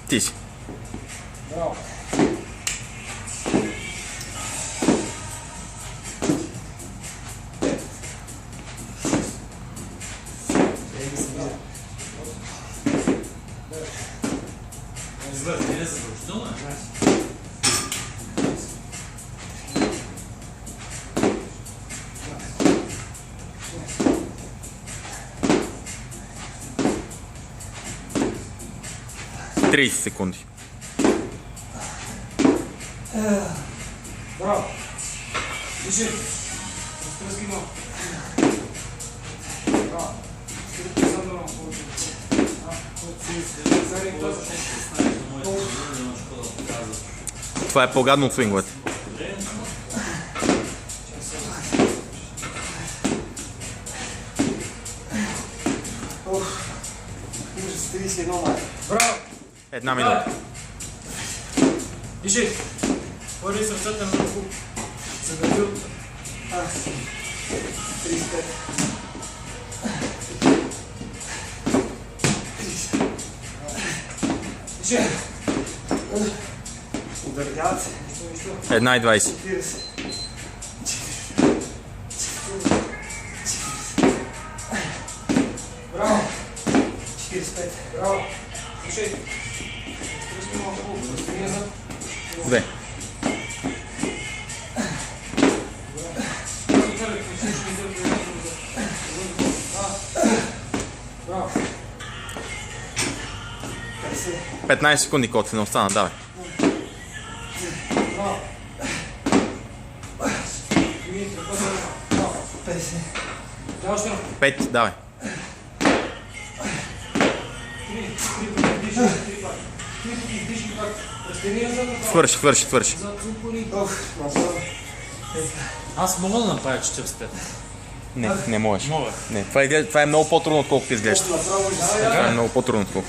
Ти си. Браво. Не задължително е. 30 секунди. Браво. Диши. Разтръски много. Браво. Скрипи за много. Това е по-гадно от свинговете. Ужас, 31 май. Браво. Една минута. Диши. Хвърли сърцата на руку. Задържи от... 35. Диши. Удържават се. 1:20. 40. Браво. 45. Браво. Диши. Две. Браво. 15 секунди, колко не остана, давай. Браво. 50. Да, още едно. 5, давай. 3. Свърши. Аз мога да направя 45. Не можеш. Мога. Не, това е много по-трудно, отколкото изглежда. Това е много по-трудно, отколкото.